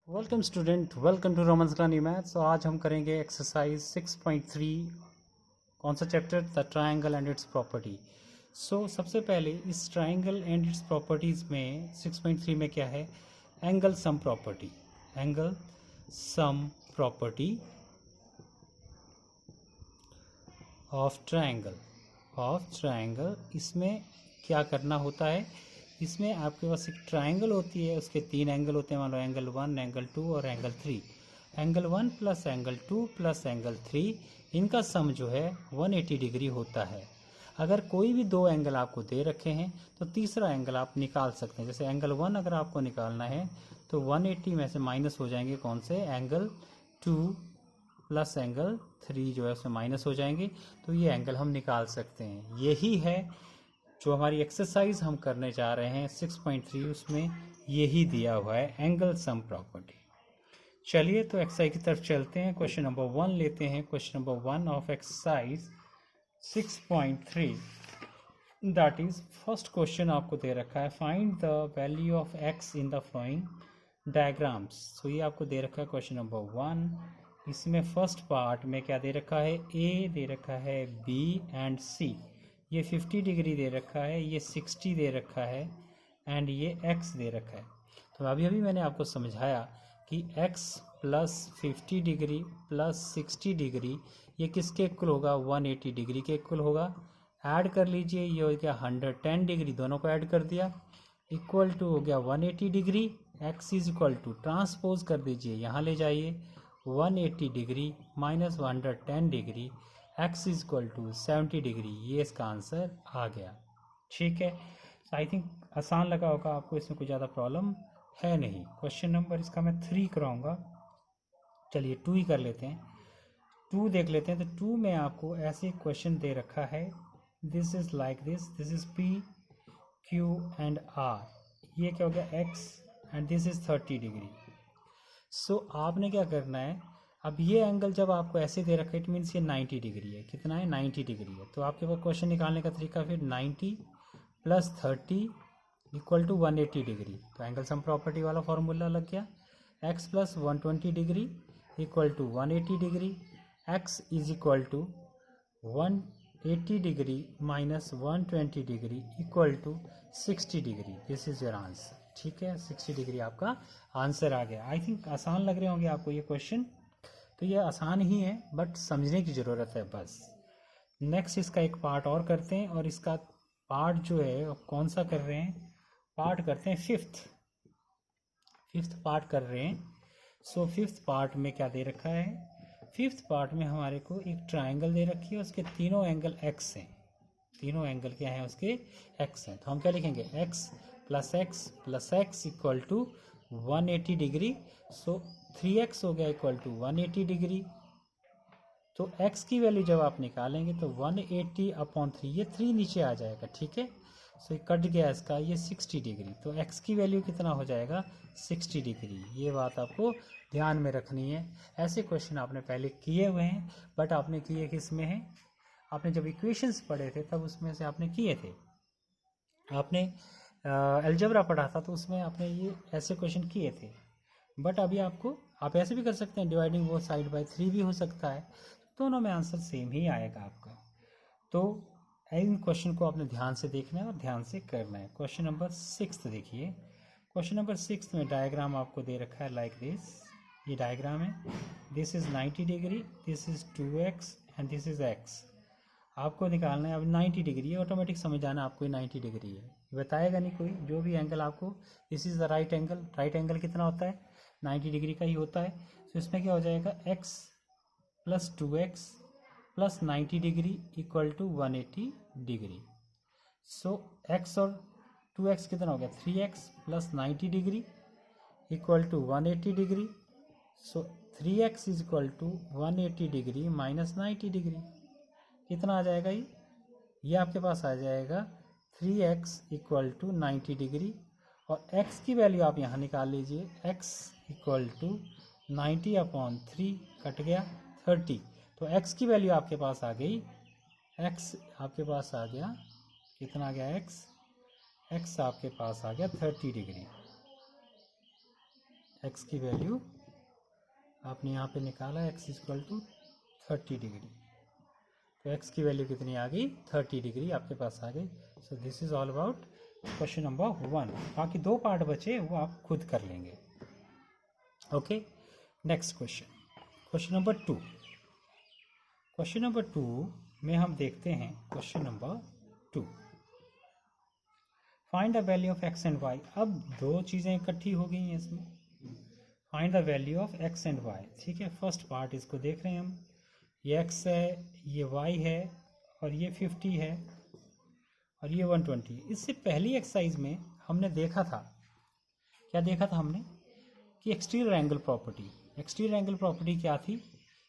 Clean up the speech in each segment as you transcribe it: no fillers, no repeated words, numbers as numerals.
Welcome student, welcome to रोमन क्लानी maths. तो आज हम करेंगे एक्सरसाइज 6.3। कौन सा chapter? The triangle and its property. सबसे पहले इस ट्रायंगल एंड इट्स प्रॉपर्टीज़ में 6.3 में क्या है? Angle sum property. Angle sum property of triangle. इसमें क्या करना होता है? इसमें आपके पास एक ट्रायंगल होती है, उसके तीन एंगल होते हैं। मान लो एंगल 1, एंगल 2 और angle 3। Angle 1 plus angle 2 plus angle 3, इनका सम जो है 180 डिग्री होता है। अगर कोई भी दो एंगल आपको दे रखे हैं तो तीसरा एंगल आप निकाल सकते हैं। जैसे एंगल 1 अगर आपको निकालना है तो 180 में से माइनस हो जाएंगे कौन से? एंगल 2 प्लस एंगल 3 जो है उसमें माइनस हो जाएंगे, तो ये एंगल हम निकाल सकते हैं। यही है जो हमारी एक्सरसाइज हम करने जा रहे हैं 6.3, उसमें यही दिया हुआ है, एंगल सम प्रॉपर्टी। चलिए तो एक्सरसाइज की तरफ चलते हैं। क्वेश्चन नंबर 1 लेते हैं। Question number 1 of exercise 6.3, that is first question आपको दे रखा है, find the value of x in the flowing diagrams. तो ये आपको दे रखा है क्वेश्चन नंबर 1। इसमें फर्स्ट पार्ट में क्या दे रखा है? ए दे रखा है, बी एंड सी। ये 50 डिग्री दे रखा है, ये 60 दे रखा है एंड ये x दे रखा है। तो अभी मैंने आपको समझाया कि x plus 50 degree plus 60 degree ये किसके इक्वल होगा? 180 डिग्री के इक्वल होगा। ऐड कर लीजिए, ये हो गया 110 डिग्री, दोनों को ऐड कर दिया, इक्वल टू हो गया 180 degree. x is equal to transpose कर दीजिए, यहाँ ले जाइए, 180 degree minus 110 degree, x is equal to 70 degree. ये इसका आंसर आ गया। ठीक है, आई थिंक आसान लगा होगा आपको, इसमें कोई ज़्यादा प्रॉब्लम है नहीं। क्वेश्चन नंबर इसका मैं 3 कराऊंगा। चलिए 2 ही कर लेते हैं। 2 देख लेते हैं। तो 2 में आपको ऐसे क्वेश्चन दे रखा है, this is like this is P Q and R। ये क्या हो गया? X and this is 30 degree. आपने क्या करना है, अब ये एंगल जब आपको ऐसे दे रखा है, इट मीन्स ये 90 डिग्री है। कितना है? 90 डिग्री है। तो आपके पास क्वेश्चन निकालने का तरीका फिर 90 प्लस 30 इक्वल टू 180 डिग्री। तो एंगल सम प्रॉपर्टी वाला फॉर्मूला लग गया, x plus 120 degree equal to 180 degree, x is equal to 180 degree minus 120 degree equal to 60 degree. This is your answer. ठीक है, 60 डिग्री आपका आंसर आ गया। आई थिंक आसान लग रहे होंगे आपको ये क्वेश्चन। तो ये आसान ही है, बट समझने की ज़रूरत है बस। नेक्स्ट इसका एक पार्ट और करते हैं, और इसका पार्ट जो है कौन सा कर रहे हैं? पार्ट करते हैं फिफ्थ पार्ट कर रहे हैं। फिफ्थ पार्ट में क्या दे रखा है? फिफ्थ पार्ट में हमारे को एक ट्रायंगल दे रखी है, उसके तीनों एंगल x हैं। तीनों एंगल क्या हैं? उसके x हैं। तो हम क्या लिखेंगे? x plus x equal to 180 degree. 3x हो गया इक्वल टू 180 डिग्री। तो x की वैल्यू जब आप निकालेंगे तो 180 अपॉन 3, ये 3 नीचे आ जाएगा। ठीक है, ये कट गया इसका, ये 60 डिग्री। तो x की वैल्यू कितना हो जाएगा? 60 डिग्री। ये बात आपको ध्यान में रखनी है। ऐसे क्वेश्चन आपने पहले किए हुए हैं, बट आपने किए किस में हैं? आपने जब इक्वेशंस पढ़े थे तब उसमें से आपने किए थे। आपने अलजेब्रा पढ़ा था तो उसमें आपने ये ऐसे क्वेश्चन किए थे। बट अभी आप ऐसे भी कर सकते हैं, डिवाइडिंग वो साइड बाय 3 भी हो सकता है। दोनों में आंसर सेम ही आएगा आपका। तो इन क्वेश्चन को आपने ध्यान से देखना है और ध्यान से करना है। क्वेश्चन नंबर 6 देखिए। क्वेश्चन नंबर 6 में डायग्राम आपको दे रखा है लाइक दिस। ये डायग्राम है, this is 90 degree, this is 2x and this is x। आपको निकालना है। अब 90 डिग्री है, ऑटोमेटिक समझ जाना आपको 90 डिग्री है, बताएगा नहीं कोई। जो भी एंगल आपको, this is the right angle. Right angle कितना होता है? 90 डिग्री का ही होता है। तो इसमें क्या हो जाएगा? x plus 2x plus 90 degree equal to 180 degree. x और 2x कितना हो गया? 3x plus 90 degree equal to 180 degree. 3x is equal to 180 degree minus 90 degree. कितना आ जाएगा? ये आपके पास आ जाएगा 3x इक्वल टू 90 डिग्री, और x की वैल्यू आप यहाँ निकाल लीजिए। x equal to 90 upon 3 cut गया 30। तो x की वैल्यू आपके पास आ गई, x आपके पास आ गया, कितना आ गया? x आपके पास आ गया 30 डिग्री। एक्स की वैल्यू आपने यहाँ पे निकाला, एक्स इक्वल टू 30 डिग्री। तो एक्स की वैल्यू कितनी आ गई, 30 डिग्री आपके पास आ गई। So this is all about question number 1। बाकी 2 पार्ट बचे वो आप खुद कर लेंगे। Okay, next question, question number 2। Question number 2 में हम देखते हैं question number 2, find the value of x and y. अब 2 चीज़ें इकट्ठी हो गई हैं इसमें, find the value of x and y. ठीक है, फर्स्ट पार्ट इसको देख रहे हैं हम, ये x है, ये y है, और ये 50 है, और ये 120। इससे पहली एक्सरसाइज में हमने देखा था, क्या देखा था हमने, कि exterior angle property. Exterior angle property क्या थी,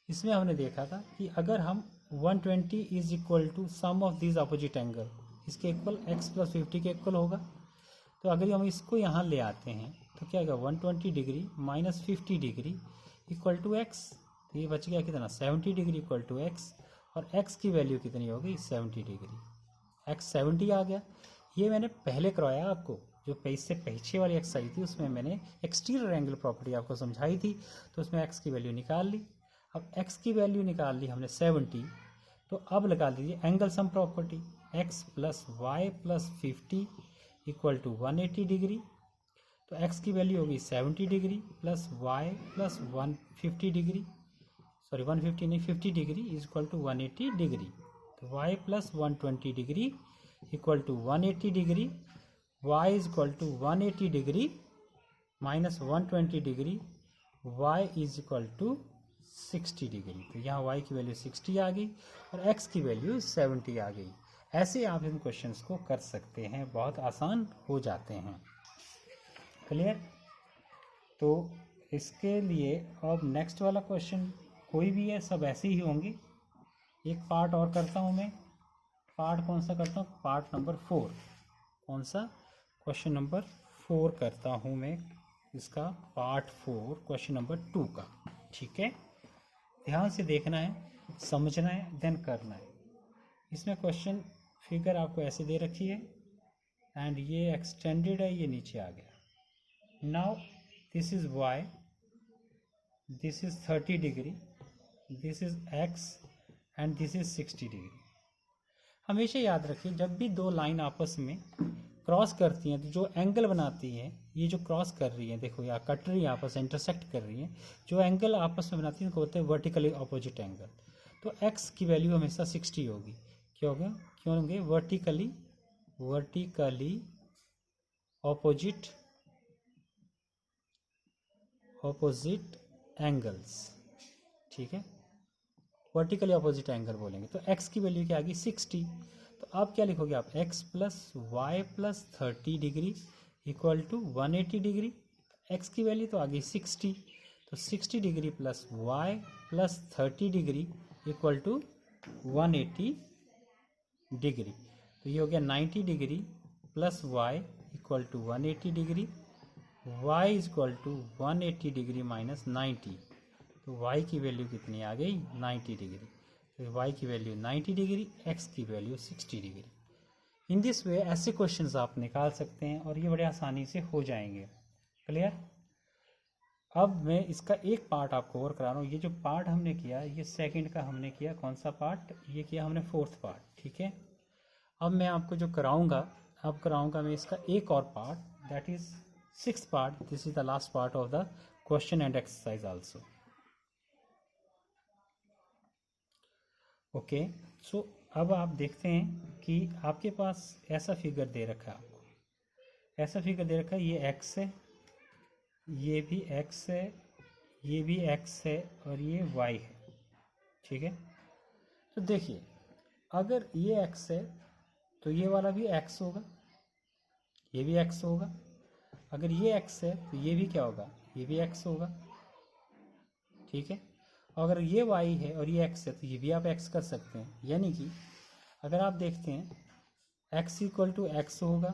इसमें हमने देखा था कि अगर हम 120 is equal to sum of this opposite angle, इसके इक्वल x प्लस 50 के इक्वल होगा। तो अगर हम इसको यहाँ ले आते हैं तो क्या होगा, 120 degree minus 50 degree equal to x. तो ये बच गया कितना, 70 डिग्री इक्वल टू एक्स, और x की वैल्यू कितनी होगी, 70 डिग्री। x 70 आ गया। ये मैंने पहले करवाया आपको, जो इससे पीछे वाली एक्सरसाइज थी उसमें मैंने एक्सटीरियर एंगल प्रॉपर्टी आपको समझाई थी, तो उसमें x की वैल्यू निकाल ली। अब x की वैल्यू निकाल ली हमने 70, तो अब लगा लीजिए angle sum property, x plus y plus 50 equal to 180 degree. तो x की वैल्यू होगी 70 degree plus y plus 150 degree, sorry 150 नहीं 50 degree is equal to 180 degree. तो y plus 120 degree equal to 180 degree, y is equal to 180 degree minus 120 degree, y is equal to 60 degree. तो यहाँ y की value 60 आ गई और x की value 70 आ गई। ऐसे आप इन क्वेश्चंस को कर सकते हैं, बहुत आसान हो जाते हैं। क्लियर? तो इसके लिए अब नेक्स्ट वाला क्वेश्चन कोई भी है, सब ऐसे ही होंगे। एक पार्ट और करता हूँ मैं, पार्ट कौन सा करता हूँ, पार्ट नंबर 4। कौन सा, क्वेश्चन नंबर 4 करता हूँ मैं, इसका पार्ट 4 क्वेश्चन नंबर 2 का। ठीक है, ध्यान से देखना है, समझना है, देन करना है। इसमें क्वेश्चन फिगर आपको ऐसे दे रखी है एंड ये एक्सटेंडेड है, ये नीचे आ गया। Now this is y, this is 30 degree, this is x and this is 60 degree. हमेशा याद रखिए, जब भी 2 लाइन आपस में क्रॉस करती हैं तो जो एंगल बनाती है, ये जो क्रॉस कर रही है, देखो या कट रही है आपस में, इंटरसेक्ट कर रही है, जो एंगल आपस में बनाती है उनको बोलते हैं वर्टिकली अपोजिट एंगल। तो x की वैल्यू हमेशा 60 होगी। क्या होगा, क्यों होंगे, वर्टिकली अपोजिट एंगल्स। ठीक है, वर्टिकली अपोजिट एंगल बोलेंगे। तो x की वैल्यू क्या आ गई, 60। तो आप क्या लिखोगे, आप x plus y plus 30 degree equal to 180 degree. x की वैल्यू तो आ गई 60, तो 60 degree plus y plus 30 degree equal to 180 degree. तो ये हो गया 90 degree plus y equal to 180 degree, y is equal to 180 degree minus 90। तो y की वैल्यू कितनी आ गई, 90 डिग्री। तो y की वैल्यू 90 डिग्री, x की value 60 degree. In this way ऐसे क्वेश्चंस आप निकाल सकते हैं और ये बड़े आसानी से हो जाएंगे। क्लियर? अब मैं इसका एक पार्ट आपको और करा रहा हूँ। ये जो पार्ट हमने किया, ये सेकंड का हमने किया, कौन सा पार्ट, ये किया हमने 4th पार्ट। ठीक है, अब मैं आपको जो कराऊंगा, अब कराऊंगा मैं इसका एक और part, that is 6th part. This is the last part of the question and exercise also. Okay, so अब आप देखते हैं कि आपके पास ऐसा फिगर दे रखा है, आपको ऐसा फिगर दे रखा है, ये x है, ये भी x है, ये भी x है और ये y है। ठीक है, तो देखिए अगर ये x है तो ये वाला भी x होगा, ये भी x होगा। अगर ये x है तो ये भी क्या होगा, ये भी x होगा। ठीक है, अगर ये y है और ये x है तो ये भी आप x कर सकते हैं। यानी कि अगर आप देखते हैं x इक्वल टू x होगा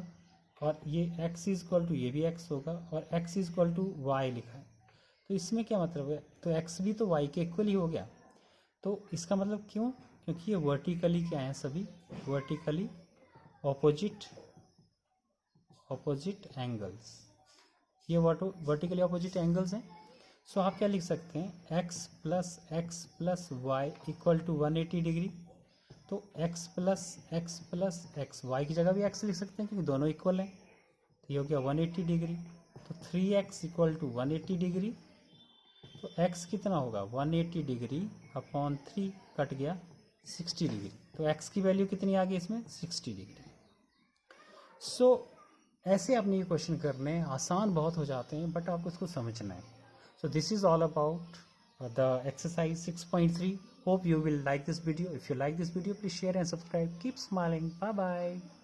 और ये x इक्वल टू ये भी x होगा और x इक्वल टू y लिखा है, तो इसमें क्या मतलब है, तो x भी तो y के इक्वल ही हो गया। तो इसका मतलब क्यों, क्योंकि ये वर्टिकली क्या है, सभी वर्टिकली ऑपोजिट एंगल्स। ये वर्टिकली अपोजिट एंगल्स हैं। सो आप क्या लिख सकते हैं, x plus y equal to 180 degree. तो x प्लस एक्स वाई की जगह भी x लिख सकते हैं क्योंकि दोनों इक्वल हैं। तो ये हो गया 180 डिग्री। तो 3x इक्वल टू 180 डिग्री। तो x कितना होगा, 180 डिग्री अपॉन 3 कट गया 60 डिग्री। तो x की वैल्यू कितनी आ गई इसमें, 60 डिग्री। सो ऐसे अपने ये क्वेश्चन करने हैं, आसान बहुत हो जाते हैं बट आपको इसको समझना है। So this is all about the exercise 6.3. Hope you will like this video. If you like this video, please share and subscribe. Keep smiling. Bye bye.